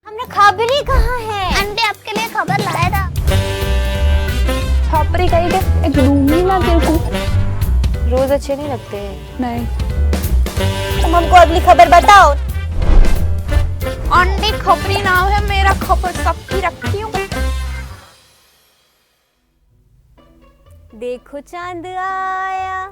हमने खबरी कहाँ है? आंटी आपके लिए खबर लाया था। छापरी कहीं के एक रूमी ना तेरे को रोज अच्छे नहीं लगते हैं। नहीं। तुम हमको अगली खबर बताओ। आंटी खबरी नाम है मेरा, खबर सबकी रखती हूँ। देखो चांद आया,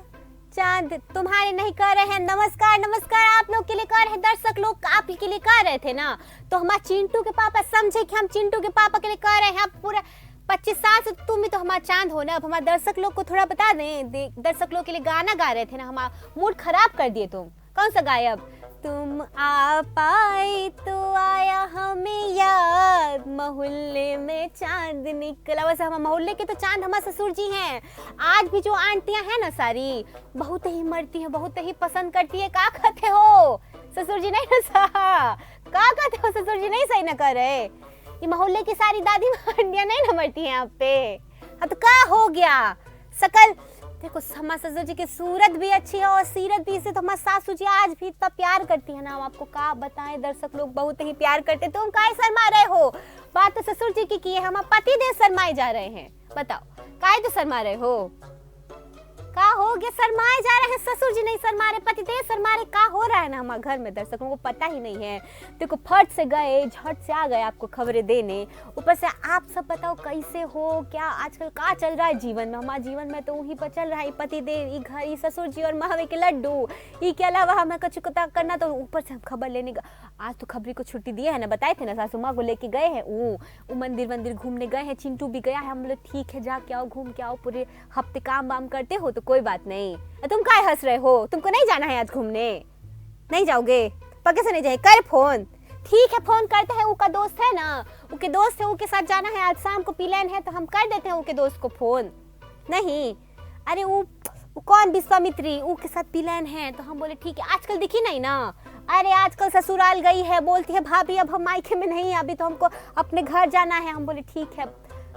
चांद तुम्हारे नहीं कर रहे हैं। नमस्कार नमस्कार आप लोग के लिए कर रहे हैं, दर्शक लोग आप के लिए कर रहे थे ना, तो हमारे चिंटू के पापा समझे कि हम चिंटू के पापा के लिए कर रहे हैं। अब पूरा 25 साल से तुम ही तो हमारा चांद हो ना। अब हमारे दर्शक लोग को थोड़ा बता दें, दर्शक लोग के लिए गाना गा रहे थे ना, हमारा मूड खराब कर दिए तुम। कौन सा गाए अब? तुम आ पाए तो आया हमें याद, मोहल्ले में चांद निकला। वैसे हम मोहल्ले के तो चांद हमारे ससुर जी हैं। आज भी जो आंटियां हैं ना सारी बहुत ही मरती हैं, बहुत ही पसंद करती है। का कहते हो ससुर जी नहीं ना का कहते हो ससुर जी नहीं सही ना कर रहे। ये मोहल्ले की सारी दादी आंटियां नहीं ना मरती हैं आप पे। हाँ तो का हो गया सकल। देखो हमारे ससुर जी की सूरत भी अच्छी है और सीरत भी, इसे तो हमारे सासू जी आज भी इतना प्यार करती है ना। हम आपको का बताएं, दर्शक लोग बहुत ही प्यार करते। तुम काहे शर्मा रहे हो? बात तो ससुर जी की है, हम पति देव शर्माए जा रहे हैं। बताओ काहे तो शर्मा रहे हो? का हो गया? शर्माए जा रहे हैं, ससुर जी नहीं शर्मा रहे, पति देव शर्मा रहे। का हो रहा है ना हमारे घर में, दर्शकों को पता ही नहीं है। देखो फट से गए, झट से आ गए आपको खबरें देने। ऊपर से आप सब बताओ कैसे हो, क्या आजकल का चल रहा है जीवन में। हमारे जीवन में तो वही पर चल रहा है, पति देव, ई घर, ई ससुर जी और महावे के लड्डू, ई के अलावा हमें कुछ करना। तो ऊपर से हम खबर लेने आज तो खबरी को छुट्टी दिया है ना, बताए थे ना, सासू माँ को लेके गए हैं। वो मंदिर घूमने गए हैं, चिंटू भी गया है। हम लोग ठीक है जाके आओ, घूम के आओ, पूरे हफ्ते काम वाम करते हो तो कोई बात नहीं। तुम काहे हंस रहे हो? तुमको नहीं जाना है आज घूमने? नहीं जाओगे? पक्के से नहीं जाए? कर फोन। ठीक है फोन करते हैं, उसका दोस्त है ना, उसके दोस्त है, उसके साथ जाना है आज शाम को, प्लान है तो हम कर देते हैं उसके दोस्त को फोन। नहीं अरे वो कौन विश्वामित्री, उसके साथ प्लान है तो हम बोले ठीक है। आजकल दिखी नहीं ना, अरे आजकल ससुराल गई है, बोलती है भाभी अब हम मायके में नहीं, अभी तो हमको अपने घर जाना है। हम बोले ठीक है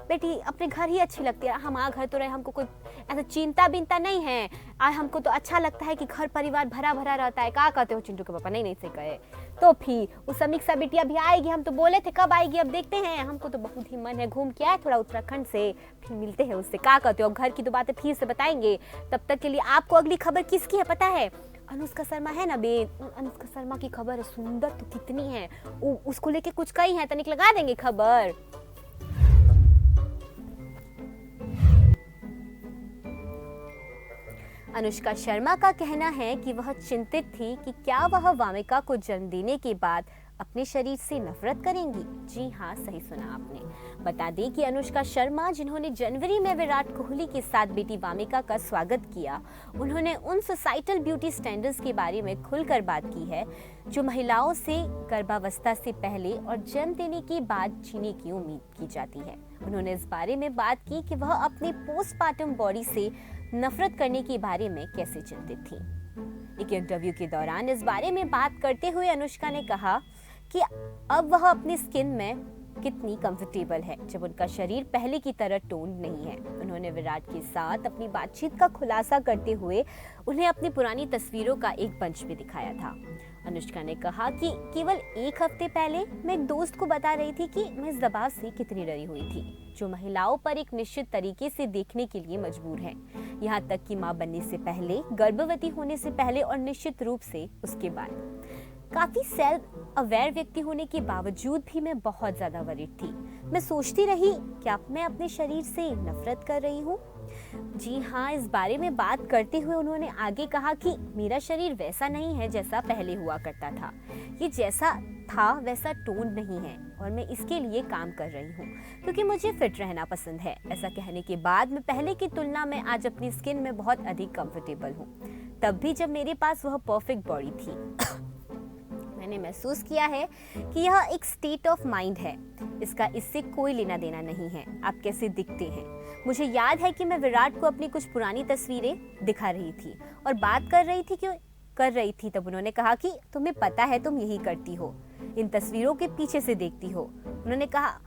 बेटी, अपने घर ही अच्छी लगती है। हमारा घर तो रहे, हमको कोई ऐसा चिंता बिंता नहीं है। और हमको तो अच्छा लगता है कि घर परिवार भरा भरा रहता है। क्या कहते हो चिंटू के पापा? नहीं से कहे तो फिर वो समीक्षा बिटिया भी आएगी। हम तो बोले थे कब आएगी, अब देखते हैं। हमको तो बहुत ही मन है, घूम के आए थोड़ा उत्तराखंड से, फिर मिलते हैं उससे। क्या कहते हो? अब घर की तो बातें फिर से बताएंगे। तब तक के लिए आपको अगली खबर किसकी है पता है? अनुष्का शर्मा है ना बे, अनुष्का शर्मा की खबर है। सुंदर तो कितनी है, उसको लेके कुछ कही है, तनिक लगा देंगे खबर। अनुष्का शर्मा का कहना है कि वह चिंतित थी कि क्या वह वामिका को जन्म देने के बाद अपने शरीर से नफरत करेंगी। जी हाँ, सही सुना आपने। बता दें कि अनुष्का शर्मा, जिन्होंने जनवरी में विराट कोहली के साथ बेटी वामिका का स्वागत किया, उन्होंने उन सोसाइटल ब्यूटी स्टैंडर्ड्स के बारे में खुलकर बात की है जो महिलाओं से गर्भावस्था से पहले और जन्म देने के बाद जीने की उम्मीद की जाती है। उन्होंने इस बारे में बात की कि वह अपने पोस्टमार्टम बॉडी से नफरत करने के बारे में कैसे चिंतित थी। एक इंटरव्यू के दौरान इस बारे में बात करते हुए अनुष्का ने कहा कि अब वह अपनी स्किन में कितनी कंफर्टेबल है जब उनका शरीर पहले की तरह टोन्ड नहीं है। उन्होंने विराट के साथ अपनी बातचीत का खुलासा करते हुए उन्हें अपनी पुरानी तस्वीरों का एक बंच भी दिखाया था। अनुष्का ने कहा कि केवल एक हफ्ते पहले मैं एक दोस्त को बता रही थी कि मैं इस दबाव से कितनी डरी हुई थी जो महिलाओं पर एक निश्चित तरीके से देखने के लिए मजबूर है, यहाँ तक कि मां बनने से पहले, गर्भवती होने से पहले और निश्चित रूप से उसके बाद। काफी सेल्फ अवेयर व्यक्ति होने के बावजूद भी मैं बहुत ज्यादा वरीड थी। मैं सोचती रही क्या मैं अपने शरीर से नफरत कर रही हूँ। जी हाँ, इस बारे में बात करते हुए उन्होंने आगे कहा कि मेरा शरीर वैसा नहीं है जैसा पहले हुआ करता था। ये जैसा था वैसा टोन नहीं है और मैं इसके लिए काम कर रही हूँ क्योंकि मुझे फिट रहना पसंद है। ऐसा कहने के बाद मैं पहले की तुलना में आज अपनी स्किन में बहुत अधिक कंफर्टेबल हूँ, तब भी जब मेरे पास वह परफेक्ट बॉडी थी। मैंने महसूस किया है कि यह एक स्टेट ऑफ माइंड है, इसका इससे कोई लेना देना नहीं है आप कैसे दिखते हैं। मुझे याद है कि मैं विराट को अपनी कुछ पुरानी तस्वीरें दिखा रही थी और बात कर रही थी तब उन्होंने कहा कि तुम्हें पता है तुम यही करती हो, इन तस्वीरों के पीछे से देखती हो। उन्होंने कहा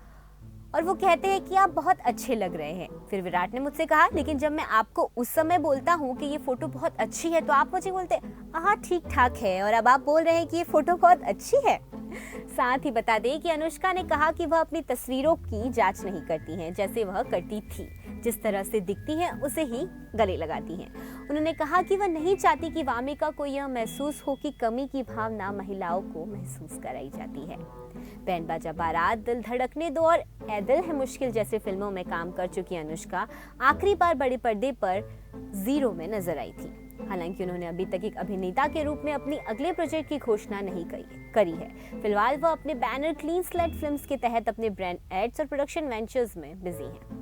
और वो कहते हैं कि आप बहुत अच्छे लग रहे हैं। फिर विराट ने मुझसे कहा लेकिन जब मैं आपको उस समय बोलता हूँ कि ये फोटो बहुत अच्छी है तो आप मुझे बोलते हाँ ठीक ठाक है, और अब आप बोल रहे हैं कि ये फोटो बहुत अच्छी है। साथ ही बता दें कि अनुष्का ने कहा कि वह अपनी तस्वीरों की जांच नहीं करती हैं, जैसे वह करती थी। जिस तरह से दिखती हैं उसे ही गले लगाती हैं। उन्होंने कहा कि वह नहीं चाहती कि वामिका को यह महसूस हो कि कमी की भावना महिलाओं को महसूस कराई जाती है। बैंड बाजा बारात, दिल धड़कने दो और ए दिल है मुश्किल जैसे फिल्मों में काम कर चुकी अनुष्का आखिरी बार बड़े पर्दे पर ज़ीरो में नजर आई थी। हालांकि उन्होंने अभी तक एक अभिनेता के रूप में अपनी अगले प्रोजेक्ट की घोषणा नहीं करी है। फिलहाल वह अपने बैनर क्लीन स्लेट फिल्म्स के तहत अपने ब्रांड एड्स और प्रोडक्शन वेंचर्स में बिजी हैं।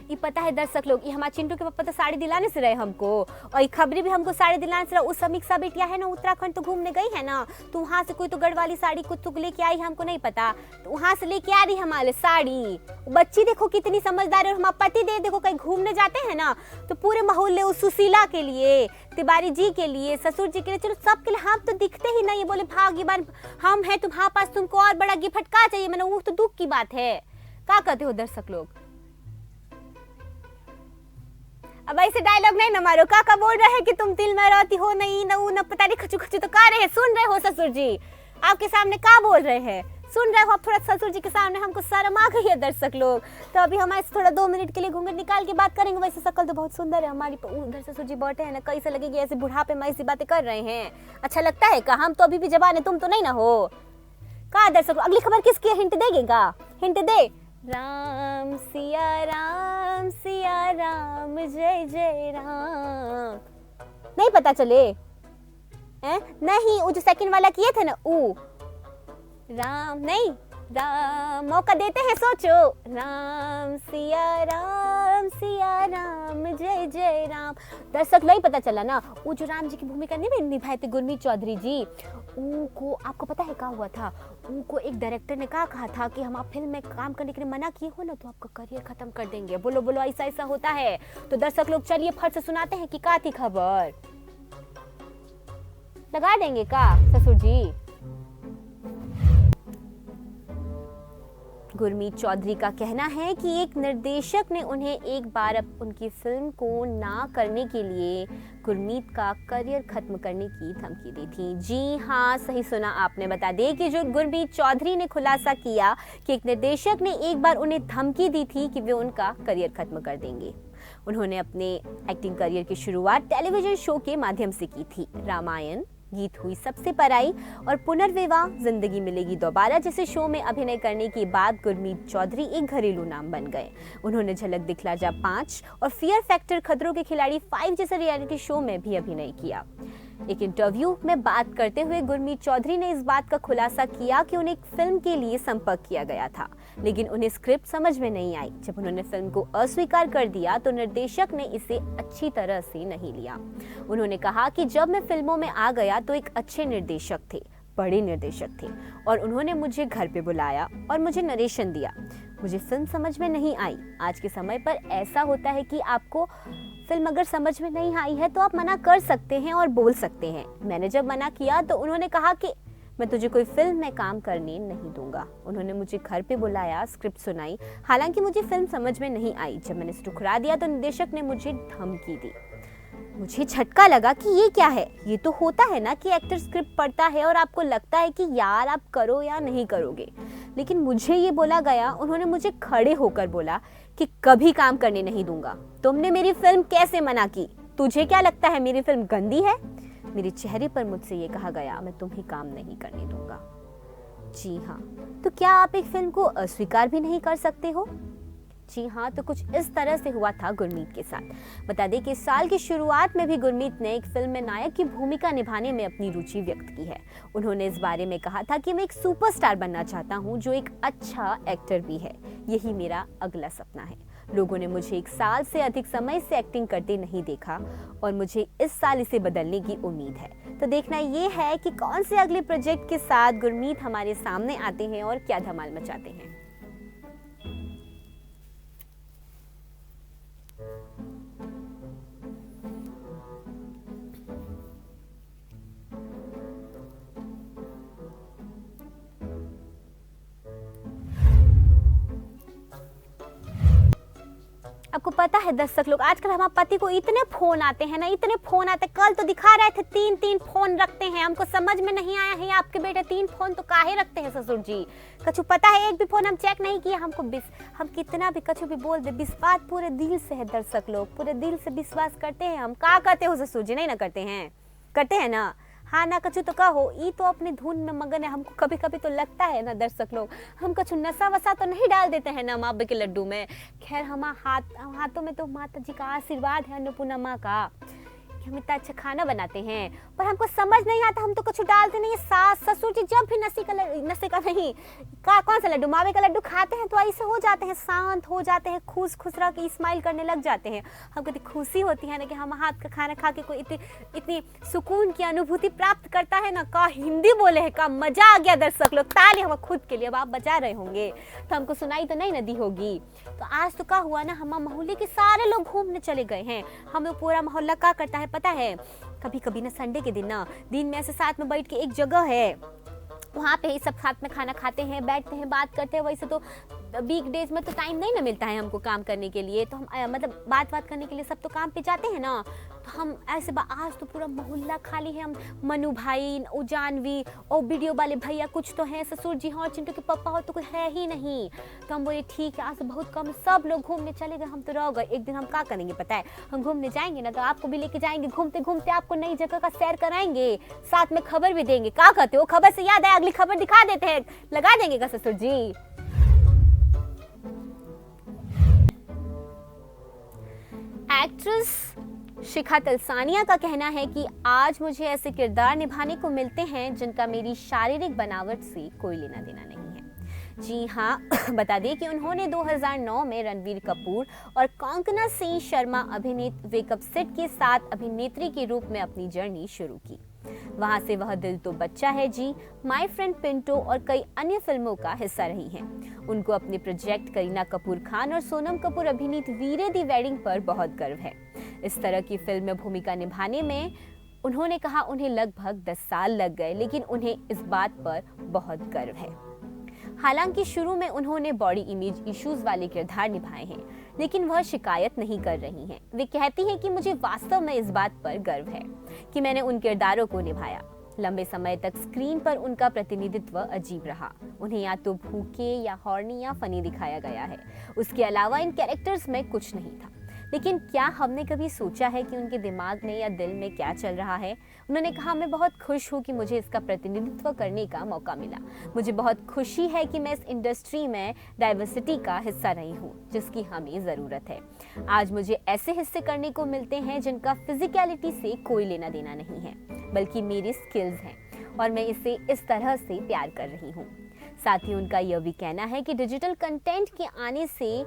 ये पता है दर्शक लोग, ये हमारे चिंटू के पापा तो साड़ी दिलाने से रहे हमको, और ये खबरी भी हमको साड़ी दिलाने से रहे। उस समीक्षा बेटिया है ना, उत्तराखंड तो घूमने गई है ना, तो वहाँ से कोई तो गढ़ वाली साड़ी कुछ तो लेके आई, हमको नहीं पता, तो वहाँ से लेके आ रही हमारे साड़ी। बच्ची देखो कितनी समझदार है, और हमारा पति देव देखो कहीं घूमने जाते हैं ना तो पूरे मोहल्ले उस सुशीला के लिए, तिवारी जी के लिए, ससुर जी के लिए, चलो सबके लिए, हम तो दिखते ही नहीं, बोले भाग्यवान हम हैं तुम्हारे पास, तुमको और बड़ा गिफ्ट का चाहिए, मैंने वो तो दुख की बात है। क्या कहते हो दर्शक लोग? अब ऐसे डायलॉग नहीं ना मारो। काका बोल रहे हैं कि तुम दिल में रहती हो, नहीं न न पता नहीं खचू खचू तो का रहे हैं। सुन रहे हो ससुर जी, आपके सामने क्या बोल रहे हैं, सुन रहे हो आप? थोड़ा ससुर जी के सामने हमको शर्म आ गई है दर्शक लोग। तो अभी हम ऐसे थोड़ा 2 मिनट के लिए घूंघट निकाल के बात करेंगे। वैसे शक्ल तो बहुत सुंदर है हमारी, उधर ससुर जी बैठे हैं ना, कैसे लगेगी ऐसे बुढ़ापे में ऐसी बातें कर रहे हैं, अच्छा लगता है का? हम तो अभी भी जवान है, तुम तो नहीं ना हो का दर्शक लोग? अगली खबर किसकी है, हिंट देगा? हिंट दे। राम सिया राम जय जय राम। नहीं पता चले? नहीं, वो जो सेकंड वाला किए थे ना, ऊ राम नहीं, राम मौका देते हैं, सोचो। राम सिया राम जय जय राम। दर्शक नहीं पता चला ना, वो जो राम जी की भूमिका नहीं निभाए थे गुरमीत चौधरी जी, उनको आपको पता है क्या हुआ था? उनको एक डायरेक्टर ने कहा था कि हम आप फिल्म में काम करने के लिए मना किए हो ना तो आपका करियर खत्म कर देंगे। बोलो बोलो, ऐसा ऐसा होता है? तो दर्शक लोग चलिए फट से सुनाते हैं कि क्या थी खबर। लगा देंगे का ससुर जी? गुरमीत चौधरी का कहना है कि एक निर्देशक ने उन्हें एक बार उनकी फिल्म को ना करने के लिए गुरमीत का करियर खत्म करने की धमकी दी थी। जी हाँ, सही सुना आपने। बता दें कि जो गुरमीत चौधरी ने खुलासा किया कि एक निर्देशक ने एक बार उन्हें धमकी दी थी कि वे उनका करियर खत्म कर देंगे। उन्होंने अपने एक्टिंग करियर की शुरुआत टेलीविजन शो के माध्यम से की थी। रामायण, गीत हुई सबसे पराई और पुनर्विवाह, जिंदगी मिलेगी दोबारा जैसे शो में अभिनय करने के बाद गुरमीत चौधरी एक घरेलू नाम बन गए। उन्होंने झलक दिखला जा 5 और फियर फैक्टर खतरों के खिलाड़ी 5 जैसे रियलिटी शो में भी अभिनय किया। एक इंटरव्यू में बात करते हुए गुरमीत चौधरी ने इस बात का खुलासा किया कि उन्हें एक फिल्म के लिए संपर्क किया गया था, लेकिन उन्हें स्क्रिप्ट समझ में नहीं आई। जब उन्होंने फिल्म को अस्वीकार कर दिया तो निर्देशक ने इसे अच्छी तरह से नहीं लिया। उन्होंने कहा कि जब मैं फिल्मों में आ गया तो एक अच्छे निर्देशक थे, बड़े निर्देशक थे, और उन्होंने मुझे घर पे बुलाया और मुझे नरेशन दिया। मुझे फिल्म समझ में नहीं आई। आज के समय पर ऐसा होता है कि आपको फिल्म अगर समझ में नहीं आई है तो आप मना कर सकते हैं और बोल सकते हैं। मैंने जब मना किया तो उन्होंने कहा कि मैं तुझे कोई फिल्म में काम करने नहीं दूंगा। उन्होंने मुझे घर पे बुलाया, स्क्रिप्ट सुनाई, हालांकि मुझे फिल्म समझ में नहीं आई। जब मैंने ठुकरा दिया तो निर्देशक ने मुझे धमकी दी। मुझे झटका लगा कि ये क्या है। ये तो होता है ना कि एक्टर स्क्रिप्ट पढ़ता है और आपको लगता है कि यार आप करो या नहीं करोगे, लेकिन मुझे ये बोला गया। उन्होंने मुझे खड़े होकर बोला कि कभी काम करने नहीं दूंगा। तुमने मेरी फिल्म कैसे मना की? तुझे क्या लगता है मेरी फिल्म गंदी है? मेरे चेहरे पर मुझसे ये कहा गया, मैं तुम्हें काम नहीं करने दूंगा। जी हाँ, तो क्या आप एक फिल्म को अस्वीकार भी नहीं कर सकते हो? जी हाँ, तो कुछ इस तरह से हुआ था गुरमीत के साथ। बता दें कि इस साल की शुरुआत में भी गुरमीत ने एक फिल्म में नायक की भूमिका निभाने में अपनी रुचि व्यक्त की है। उन्होंने इस बारे में कहा था कि मैं एक सुपरस्टार बनना चाहता हूँ जो एक अच्छा एक्टर भी है। यही मेरा अगला सपना है। लोगों ने मुझे 1 साल से अधिक समय से एक्टिंग करते नहीं देखा और मुझे इस साल इसे बदलने की उम्मीद है। तो देखना ये है कि कौन से अगले प्रोजेक्ट के साथ गुरमीत हमारे सामने आते हैं और क्या धमाल मचाते हैं। आपको पता है दर्शक लोग, आजकल हमारे पति को इतने फोन आते हैं ना, इतने फोन आते हैं। कल तो दिखा रहे थे 3-3 फोन रखते हैं। हमको समझ में नहीं आया है आपके बेटे 3 फोन तो काहे रखते हैं ससुर जी। कछु पता है एक भी फोन हम चेक नहीं किया। हम कितना भी कछु भी बोल दे, विश्वास पूरे दिल से है दर्शक लोग, पूरे दिल से विश्वास करते हैं हम। का करते हो ससुर जी? नहीं ना करते हैं? करते हैं ना? हाँ ना कछु तो कहो, ई तो अपने धुन में मगन है। हमको कभी कभी तो लगता है ना दर्शक लोग, हम कछु नशा वसा तो नहीं डाल देते हैं ना माँ के लड्डू में। खैर हाथों में तो माता जी का आशीर्वाद है, अन्नपूर्णा माँ का, कि हम इतना अच्छा खाना बनाते हैं। पर हमको समझ नहीं आता, हम तो कुछ डालते नहीं है। सास ससुर जी जब भी नशे का नहीं कौन सा लड्डू, मावे का लड्डू खाते हैं तो ऐसे हो जाते हैं, शांत हो जाते हैं, खुश रह के स्माइल करने लग जाते हैं। हमको इतनी खुशी होती है ना कि हम हाथ का खाना खा के कोई इतनी सुकून की अनुभूति प्राप्त करता है ना। का हिंदी बोले है, का मजा आ गया दर्शक लोग। ताली हम खुद के लिए। अब आप बजा रहे होंगे तो हमको सुनाई तो नहीं नदी होगी। तो आज तो क्या हुआ ना, हम मोहल्ले के सारे लोग घूमने चले गए हैं। हम लोग पूरा मोहल्ला क्या करता है पता है, कभी कभी ना संडे के दिन में ऐसे साथ में बैठ के एक जगह है, वहाँ पे ही सब साथ में खाना खाते हैं, बैठते हैं, बात करते हैं। वैसे तो वीक डेज में तो टाइम नहीं ना मिलता है हमको काम करने के लिए, तो हम मतलब बात करने के लिए सब तो काम पे जाते हैं ना। तो हम ऐसे आज तो पूरा मोहल्ला खाली है। हम मनु भाई, जानवी और वीडियो वाले भैया कुछ तो हैं, ससुर जी हाँ, चिंटू के पापा हो तो कोई है ही नहीं। तो हम बोले ठीक है, आज तो बहुत कम, सब लोग घूमने चले गए, हम तो रह गए। एक दिन हम क्या करेंगे पता है, हम घूमने जाएंगे ना तो आपको भी लेके जाएंगे, घूमते घूमते आपको नई जगह का सैर कराएंगे, साथ में खबर भी देंगे। क्या कहते हो? खबर से याद है, अगली खबर दिखा देते हैं, लगा देंगे का ससुर जी। एक्ट्रेस शिखा तलसानिया का कहना है कि आज मुझे ऐसे किरदार निभाने को मिलते हैं जिनका मेरी शारीरिक बनावट से कोई लेना देना नहीं है। जी हाँ, बता दें कि उन्होंने 2009 में रणवीर कपूर और कांगना सिंह शर्मा अभिनीत वेकअप सेट के साथ अभिनेत्री के रूप में अपनी जर्नी शुरू की। वहां से वह दिल तो बच्चा है जी, माय फ्रेंड पिंटो और कई अन्य फिल्मों का हिस्सा रही हैं। उनको अपने प्रोजेक्ट करीना कपूर खान और सोनम कपूर अभिनीत वीरे दी वेडिंग पर बहुत गर्व है। इस तरह की फिल्म में भूमिका निभाने में उन्होंने कहा उन्हें लगभग 10 साल लग गए, लेकिन उन्हें इस बात पर बहुत गर्व है। हालांकि शुरू में उन्होंने बॉडी इमेज इश्यूज वाले किरदार निभाए हैं, लेकिन वह शिकायत नहीं कर रही हैं। वे कहती हैं कि मुझे वास्तव में इस बात पर गर्व है कि मैंने उन किरदारों को निभाया। लंबे समय तक स्क्रीन पर उनका प्रतिनिधित्व अजीब रहा। उन्हें या तो भूखे या हॉर्नी या फनी दिखाया गया है। उसके अलावा इन कैरेक्टर्स में कुछ नहीं था। लेकिन क्या हमने कभी सोचा है कि उनके दिमाग में या दिल में क्या चल रहा है? उन्होंने कहा, मैं बहुत खुश हूँ कि मुझे इसका प्रतिनिधित्व करने का मौका मिला। मुझे बहुत खुशी है कि मैं इस इंडस्ट्री में डाइवर्सिटी का हिस्सा रही हूँ, जिसकी हमें ज़रूरत है। आज मुझे ऐसे हिस्से करने को मिलते हैं जिनका फिजिकलिटी से कोई लेना देना नहीं है, बल्कि मेरी स्किल्स हैं और मैं इसे इस तरह से प्यार कर रही हूँ। साथ ही उनका यह भी कहना है कि डिजिटल कंटेंट के आने से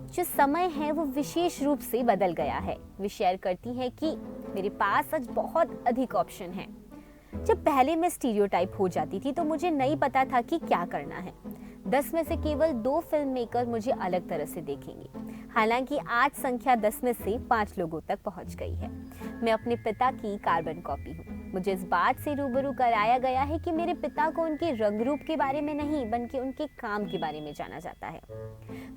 जो समय है वो विशेष रूप से बदल गया है। वे शेयर करती हैं कि मेरे पास आज बहुत अधिक ऑप्शन हैं। जब पहले मैं स्टीरियोटाइप हो जाती थी तो मुझे नहीं पता था कि क्या करना है। 10 में से केवल 2 फिल्म मेकर मुझे अलग तरह से देखेंगे। हालांकि आज संख्या 10 में से 5 लोगों तक पहुंच गई है। मैं अपने पिता की कार्बन कॉपी हूँ। मुझे इस बात से रूबरू कराया गया है कि मेरे पिता को उनके रंग रूप के बारे में नहीं, बल्कि उनके काम के बारे में जाना जाता है।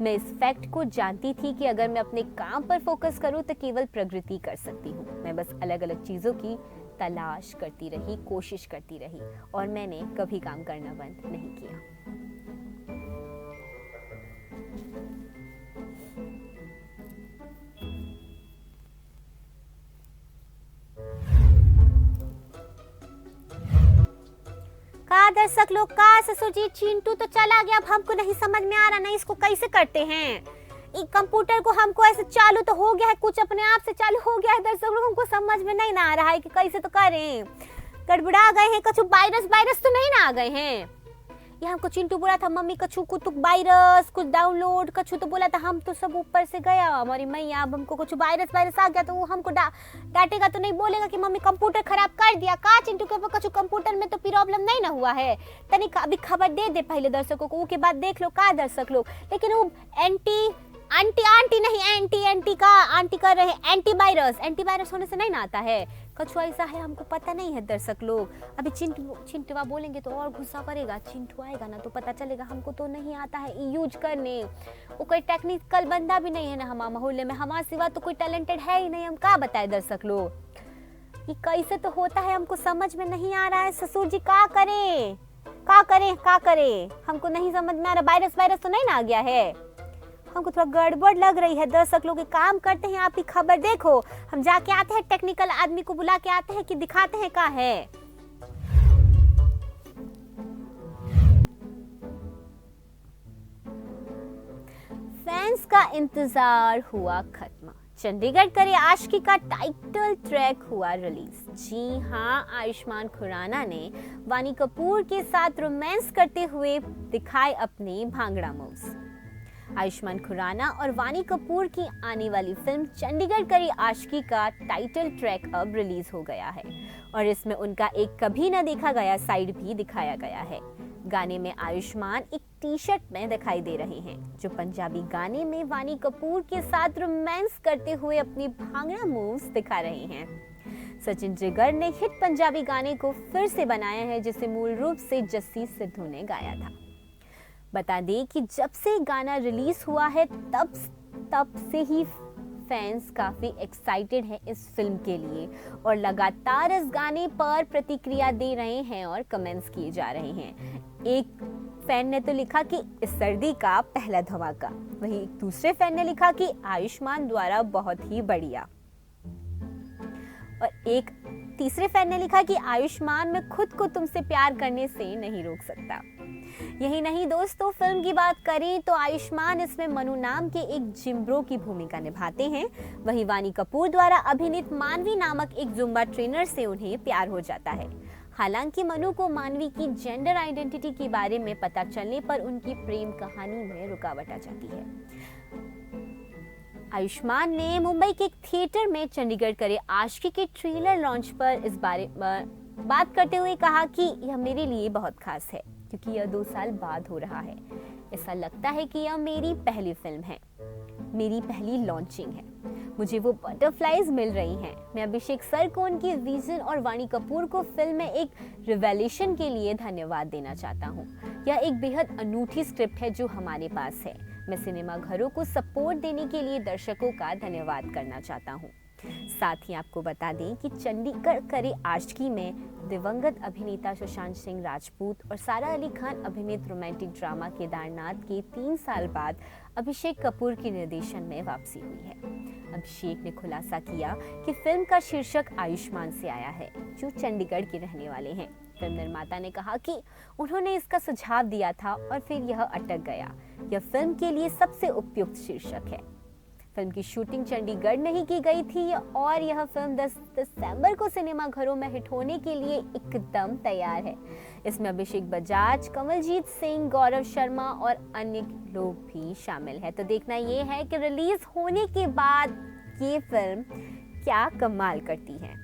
मैं इस फैक्ट को जानती थी कि अगर मैं अपने काम पर फोकस करूं तो केवल प्रगति कर सकती हूँ। मैं बस अलग अलग चीज़ों की तलाश करती रही, कोशिश करती रही, और मैंने कभी काम करना बंद नहीं किया। दर्शक लोग, का ससुर जी चिंटू तो चला गया, अब हमको नहीं समझ में आ रहा ना इसको कैसे करते हैं। एक कंप्यूटर को हमको ऐसे चालू तो हो गया है, कुछ अपने आप से चालू हो गया है दर्शक लोग, हमको समझ में नहीं ना आ रहा है कि कैसे तो करें। गड़बड़ा गए हैं, कुछ वायरस तो नहीं ना आ गए हैं। ये हमको चिंटू बोला था मम्मी कछु कुछ वायरस कुछ डाउनलोड कछु तो बोला था, हम तो सब ऊपर से गया हमारी मैया। अब हमको कुछ वायरस आ गया तो वो हमको डांटेगा तो नहीं बोलेगा कि मम्मी कंप्यूटर खराब कर दिया का। चिंटू के कुछ कंप्यूटर में तो प्रॉब्लम नहीं ना हुआ है। तनिक अभी खबर दे दे पहले दर्शकों को, उसके बाद देख लो का दर्शक लोग। लेकिन वो आंटी नहीं एंटी कर रहे हैं। एंटीवायरस होने से नहीं ना आता है। कुछ ऐसा है हमको पता नहीं है दर्शक लोग। अभी चिंटुआ बोलेंगे तो और गुस्सा करेगा, चिंटू आएगा ना तो पता चलेगा हमको तो नहीं आता है यूज करने। वो कोई टेक्निकल बंदा भी नहीं है ना हमारे मोहल्ले में, हमारे सिवा तो कोई टैलेंटेड है ही नहीं। हम क्या बताए दर्शक लोग, ये कैसे तो होता है हमको समझ में नहीं आ रहा है। ससुर जी क्या करें, हमको नहीं समझ में आ रहा। वायरस तो नहीं ना आ गया है, हमको थोड़ा गड़बड़ लग रही है। दर्शक लोग एक काम करते हैं, आपकी खबर देखो, हम जाके आते हैं, टेक्निकल आदमी को बुला के आते हैं कि दिखाते हैं क्या है। फैंस का इंतजार हुआ खत्म, चंडीगढ़ करे आशिकी का टाइटल ट्रैक हुआ रिलीज। जी हाँ, आयुष्मान खुराना ने वानी कपूर के साथ रोमांस करते हुए दिखाए अपने भांगड़ा मूव्स। आयुष्मान खुराना और वानी कपूर की आने वाली फिल्म चंडीगढ़ करे आशिकी का टाइटल ट्रैक अब रिलीज हो गया है और इसमें उनका एक कभी न देखा गया साइड भी दिखाया गया है। गाने में आयुष्मान एक टी-शर्ट में दिखाई दे रहे हैं, जो पंजाबी गाने में वानी कपूर के साथ रोमांस करते हुए अपनी भांगड़ा मूव्स दिखा रहे हैं। सचिन जिगर ने हिट पंजाबी गाने को फिर से बनाया है, जिसे मूल रूप से जस्सी सिद्धू ने गाया था। बता दें कि जब से गाना रिलीज हुआ है तब से ही फैंस काफी एक्साइटेड हैं इस फिल्म के लिए और लगातार इस गाने पर प्रतिक्रिया दे रहे हैं और कमेंट्स किए जा रहे हैं। एक फैन ने तो लिखा कि इस सर्दी का पहला धमाका, वहीं एक दूसरे फैन ने लिखा कि आयुष्मान द्वारा बहुत ही बढ़िया, और एक तीसरे फैन ने लिखा कि आयुष्मान मैं खुद को तुमसे प्यार करने से नहीं रोक सकता। यही नहीं दोस्तों, फिल्म की बात करें तो आयुष्मान इसमें मनु नाम के एक जिम्ब्रो की भूमिका निभाते हैं। वहीं वानी कपूर द्वारा अभिनीत मानवी नामक एक जुम्बा ट्रेनर से उन्हें प्यार हो जाता है। हालांकि मनु को मानवी की जेंडर आइडेंटिटी के बारे में पता चलने पर उनकी प्रेम कहानी में रुकावट आ जाती है। आयुष्मान ने मुंबई के एक थिएटर में चंडीगढ़ करे आशिकी के ट्रेलर लॉन्च पर इस बारे में बात करते हुए कहा कि यह मेरे लिए बहुत खास है क्योंकि यह 2 साल बाद हो रहा है। ऐसा लगता है कि यह मेरी पहली फिल्म है, मेरी पहली लॉन्चिंग है। मुझे वो बटरफ्लाईज मिल रही हैं। मैं अभिषेक सर को उनकी विजन और वानी कपूर को फिल्म में एक रिवेलेशन के लिए धन्यवाद देना चाहता हूँ। यह एक बेहद अनूठी स्क्रिप्ट है जो हमारे पास है। मैं सिनेमा घरों को सपोर्ट देने के लिए दर्शकों का धन्यवाद करना चाहता हूँ। साथ ही आपको बता दें कि चंडीगढ़ करे आशिकी में दिवंगत अभिनेता सुशांत सिंह राजपूत और सारा अली खान अभिनीत रोमांटिक ड्रामा केदारनाथ के 3 साल बाद अभिषेक कपूर के निर्देशन में वापसी हुई है। अभिषेक ने खुलासा किया कि फिल्म का शीर्षक आयुष्मान से आया है, जो चंडीगढ़ के रहने वाले हैं। फिल्म निर्माता ने कहा कि उन्होंने इसका सुझाव दिया था और फिर यह अटक गया। यह फिल्म के लिए सबसे उपयुक्त शीर्षक है। फिल्म की शूटिंग चंडीगढ़ में ही की गई थी और यह फिल्म 10 दिसंबर को सिनेमा घरों में हिट होने के लिए एकदम तैयार है। इसमें अभिषेक बजाज, कमलजीत सिंह, गौरव शर्मा और अन्य लोग भी शामिल है। तो देखना ये है कि रिलीज होने के बाद ये फिल्म क्या कमाल करती है।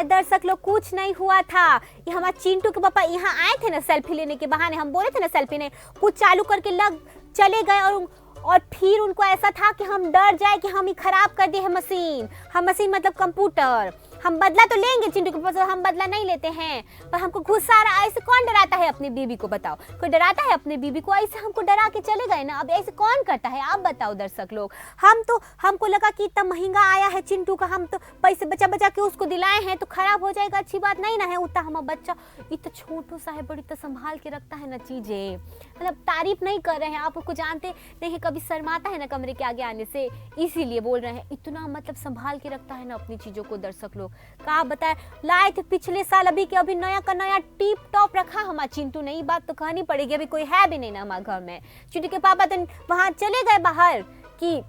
दर्शक लोग, कुछ नहीं हुआ था। ये हमारे चिंटू के पापा यहाँ आए थे ना सेल्फी लेने के बहाने, हम बोले थे ना सेल्फी ने, कुछ चालू करके लग चले गए और फिर उनको ऐसा था कि हम डर जाए कि हम ही खराब कर दिए है मशीन। हम मशीन मतलब कंप्यूटर। हम बदला तो लेंगे चिंटू के पास, हम बदला नहीं लेते हैं, पर हमको गुस्सा आ रहा है। ऐसे कौन डराता है अपनी बीवी को, बताओ कोई डराता है अपनी बीवी को? ऐसे हमको डरा के चले गए ना, अब ऐसे कौन करता है आप बताओ दर्शक लोग। हमको लगा कि इतना महंगा आया है चिंटू का, हम तो पैसे बचा के उसको दिलाए हैं, तो खराब हो जाएगा, अच्छी बात नहीं ना है। उतना हमारा बच्चा इतना छोटू सा है, बड़ी तो संभाल के रखता है ना चीजें, मतलब तारीफ नहीं कर रहे हैं, आप उसको जानते नहीं, कभी शर्माता है ना कमरे के आगे आने से, इसीलिए बोल रहे हैं। इतना मतलब संभाल के रखता है ना अपनी चीजों को दर्शक लोग, कहा बताए। लाए थे पिछले साल, अभी के अभी नया का नया टिप टॉप रखा हमारा चिंटू ने। बात तो कहनी पड़ेगी, अभी कोई है भी नहीं ना हमारे घर में। चिंटू के पापा तो वहां चले गए बाहर कि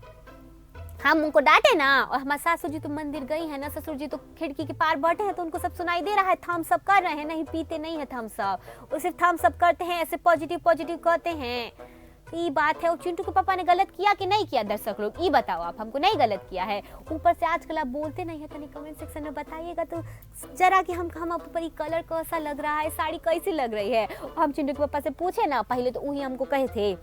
हम उनको डांटे ना, और हमारे सासू जी तो मंदिर गई है ना, ससुर जी तो खिड़की के पार बैठे हैं, तो उनको सब सुनाई दे रहा है। थम्स अप कर रहे हैं, नहीं पीते नहीं है थम्स अप, वो सिर्फ थम्स अप करते हैं, ऐसे पॉजिटिव कहते हैं। तो ये बात है, वो चिंटू के पापा ने गलत किया कि नहीं किया? दर्शक लोग ये बताओ, आप हमको नहीं गलत किया है। ऊपर से आजकल आप बोलते नहीं है, तो कमेंट सेक्शन में बताइएगा तो जरा कि हम ऊपर ये कलर कैसा लग रहा है, साड़ी कैसी लग रही है। हम चिंटू के पापा से पूछे ना, पहले तो वही हमको कहे थे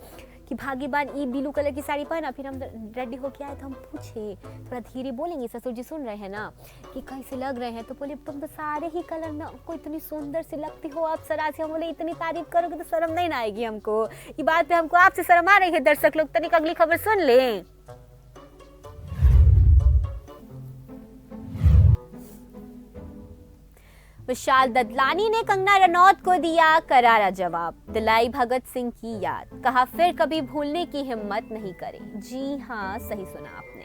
कि भाग्यवान ये ब्लू कलर की साड़ी पहना, फिर हम रेडी होके आए तो हम पूछे, थोड़ा धीरे बोलेंगे, ससुर जी सुन रहे हैं ना कि कैसे लग रहे हैं, तो बोले तुम तो सारे ही कलर में आपको इतनी सुंदर सी लगती हो आप सरा से। हम बोले इतनी तारीफ करोगे तो शर्म नहीं ना आएगी हमको? ये बात पे हमको आपसे शर्म आ रही है। दर्शक लोग तनिक अगली खबर सुन लें। विशाल ददलानी ने कंगना रनौत को दिया करारा जवाब, दिलाई भगत सिंह की याद, कहा फिर कभी भूलने की हिम्मत नहीं करें। जी हाँ, सही सुना आपने।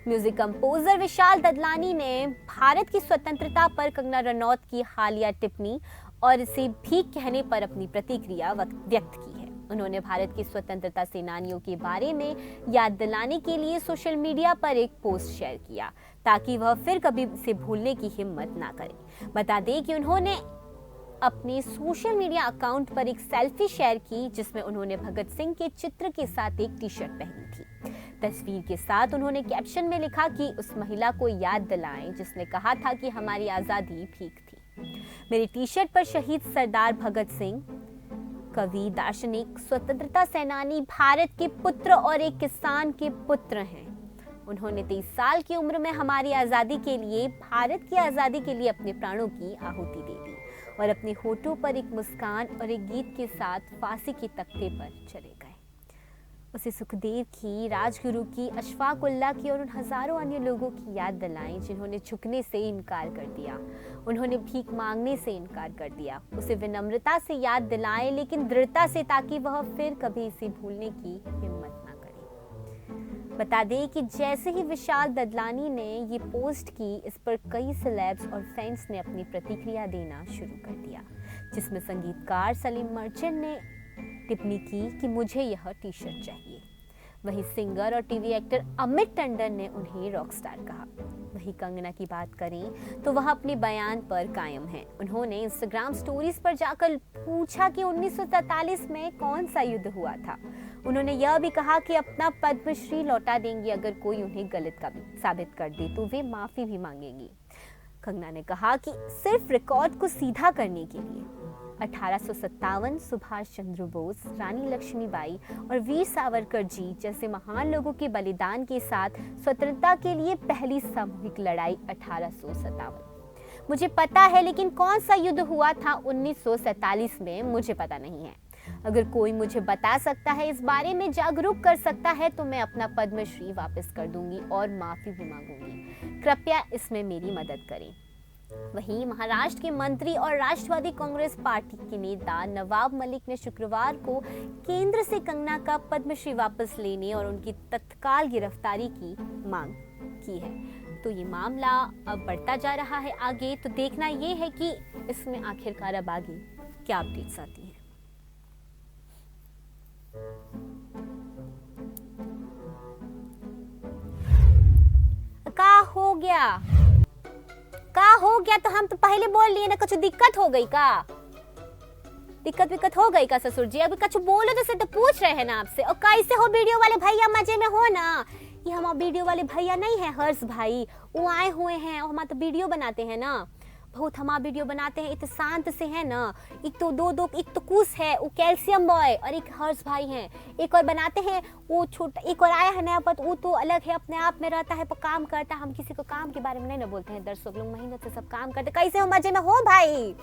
म्यूजिक कंपोजर विशाल ददलानी ने भारत की स्वतंत्रता पर कंगना रनौत की हालिया टिप्पणी और इसे भीख कहने पर अपनी प्रतिक्रिया व्यक्त की है। उन्होंने भारत की स्वतंत्रता सेनानियों के बारे में याद दिलाने के लिए सोशल मीडिया पर एक पोस्ट शेयर किया ताकि वह फिर कभी इसे भूलने की हिम्मत ना करें। बता दें कि उन्होंने अपने सोशल मीडिया अकाउंट पर एक सेल्फी शेयर की जिसमें उन्होंने भगत सिंह के चित्र के साथ एक टी शर्ट पहनी थी। तस्वीर के साथ उन्होंने कैप्शन में लिखा कि उस महिला को याद दिलाएं जिसने कहा था कि हमारी आजादी भीख थी। मेरी टी शर्ट पर शहीद सरदार भगत सिंह, कवि, दार्शनिक, स्वतंत्रता सेनानी, भारत के पुत्र और एक किसान के पुत्र हैं। उन्होंने 23 साल की उम्र में हमारी आज़ादी के लिए, भारत की आज़ादी के लिए अपने प्राणों की आहुति दे दी और अपने होठों पर एक मुस्कान और एक गीत के साथ फांसी के तख्ते पर चले गए। उसे सुखदेव की, राजगुरु की, अशफाक उल्लाह की और उन हजारों अन्य लोगों की याद दिलाएं जिन्होंने झुकने से इनकार कर दिया, उन्होंने भीख मांगने से इनकार कर दिया। उसे विनम्रता से याद दिलाएं लेकिन दृढ़ता से, ताकि वह फिर कभी इसे भूलने की हिम्मत ना करे। बता दें कि जैसे ही विशाल ददलानी ने ये पोस्ट की, इस पर कई सेलेब्स और फैंस ने अपनी प्रतिक्रिया देना शुरू कर दिया, जिसमें संगीतकार सलीम मर्चेंट ने टिप्पणी की कि मुझे यह टी शर्ट चाहिए। वहीं सिंगर और टीवी एक्टर अमित टंडन ने उन्हें रॉकस्टार कहा। वहीं कंगना की बात करें तो वह अपने बयान पर कायम है। उन्होंने इंस्टाग्राम स्टोरीज पर जाकर पूछा कि 1947 में कौन सा युद्ध हुआ था। उन्होंने यह भी कहा कि अपना पद्मश्री लौटा देंगी अगर कोई उन्हें गलत साबित कर दे तो वे माफी भी मांगेंगी। कंगना ने कहा कि सिर्फ रिकॉर्ड को सीधा करने के लिए 1857 सुभाष चंद्र बोस, रानी लक्ष्मीबाई और वीर सावरकर जी जैसे महान लोगों के बलिदान के साथ स्वतंत्रता के लिए पहली सामूहिक लड़ाई 1857। मुझे पता है, लेकिन कौन सा युद्ध हुआ था 1947 में मुझे पता नहीं है। अगर कोई मुझे बता सकता है, इस बारे में जागरूक कर सकता है, तो मैं अपना पद्मश्री वापस कर दूंगी और माफी भी मांगूंगी। कृपया इसमें मेरी मदद करें। वहीं महाराष्ट्र के मंत्री और राष्ट्रवादी कांग्रेस पार्टी के नेता नवाब मलिक ने शुक्रवार को केंद्र से कंगना का पद्मश्री वापस लेने और उनकी तत्काल गिरफ्तारी की मांग की है। तो ये मामला अब बढ़ता जा रहा है आगे, तो देखना ये है कि इसमें आखिरकार अब आगे क्या अपडेट्स आती हैं। का हो गया तो हम तो पहले बोल लिए ना, कुछ दिक्कत हो गई का? दिक्कत हो गई का ससुर जी? अभी कुछ बोलो तो से तो पूछ रहे हैं ना आपसे। और कैसे हो वीडियो वाले भैया, मजे में हो ना? ये हम वीडियो वाले भैया नहीं है, हर्ष भाई, वो आए हुए हैं और हम तो वीडियो बनाते हैं ना, बहुत हम वीडियो बनाते हैं, इतने शांत से है ना। एक तो दो एक तो कुश है, वो कैल्शियम बॉय, और एक हर्ष भाई हैं। एक और बनाते हैं वो छोटा, एक और आया है नया पत, वो तो अलग है, अपने आप में रहता है, पर काम करता है। हम किसी को काम के बारे में नहीं ना बोलते हैं, दर्शक लोग मेहनत से सब काम करते। कैसे हो, मजे में हो भाई?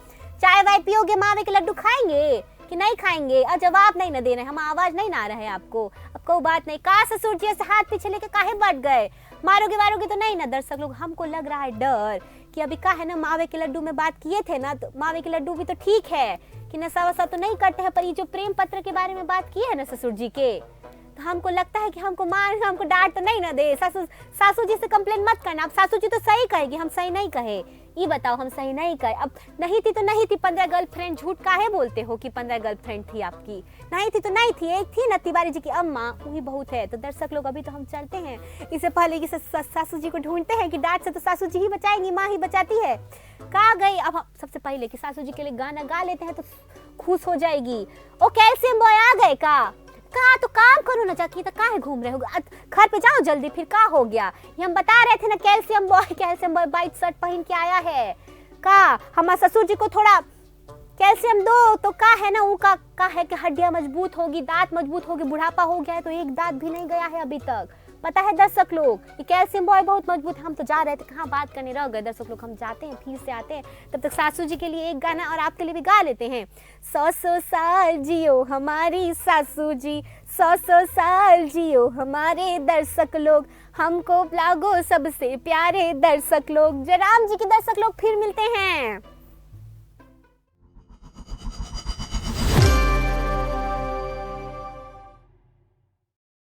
चाय वाय पियोगे, मावे के लड्डू खाएंगे कि नहीं खाएंगे? और जवाब नहीं ना दे रहे, हम आवाज नहीं ना आ रहे हैं आपको। अब कोई बात नहीं, का ससुर जी ऐसे हाथ पीछे लेके काहे बढ़ गए? मारोगे तो नहीं ना दर्शक लोग? हमको लग रहा है डर कि अभी का है ना, मावे के लड्डू में बात किए थे ना, तो मावे के लड्डू भी तो ठीक है कि नशा वशा तो नहीं करते हैं, पर ये जो प्रेम पत्र के बारे में बात की है ना ससुर जी के, तो हमको लगता है कि हमको हमको डांट तो नहीं ना दे। सासू जी से कंप्लेन मत करना। अब सासू जी तो सही कहेगी, हम सही नहीं कहे। ये बताओ, हम सही नहीं कहे? अब नहीं थी तो नहीं थी, 15 गर्लफ्रेंड झूठ काहे बोलते हो कि 15 गर्लफ्रेंड थी आपकी? नहीं थी तो नहीं थी, एक थी ना तिवारी जी की अम्मा, वही बहुत है। तो दर्शक लोग अभी तो हम चलते हैं, इससे पहले कि सासू जी को ढूंढते हैं कि डांट से तो सासू जी ही बचाएंगी, माँ ही बचाती है। कहाँ गई? अब हम सबसे पहले कि सासू जी के लिए गाना गा लेते हैं तो खुश हो जाएगी। ओ कैल्शियम बॉय आ गए का? कहा तो काम करो ना जाके, तो काहे घूम रहे हो, घर पे जाओ जल्दी, फिर का हो गया। ये हम बता रहे थे ना, कैल्शियम बॉय वाइट शर्ट पहन के आया है का, हमारे ससुर जी को थोड़ा कैल्शियम दो तो का है ना, उनका का है कि हड्डियां मजबूत होगी, दांत मजबूत होगी, बुढ़ापा हो गया है तो एक दांत भी नहीं गया है अभी तक। पता है दर्शक लोग, ये कैल्शियम बॉय बहुत मजबूत है। हम तो जा रहे थे, कहाँ बात करने रह गए दर्शक लोग, हम जाते हैं फिर से आते हैं, तब तक सासू जी के लिए एक गाना और आपके लिए भी गा लेते हैं। 100 साल जियो हमारी सासू जी, 100 साल जियो हमारे दर्शक लोग, हमको लागो सबसे प्यारे दर्शक लोग। जयराम जी के दर्शक लोग फिर मिलते हैं।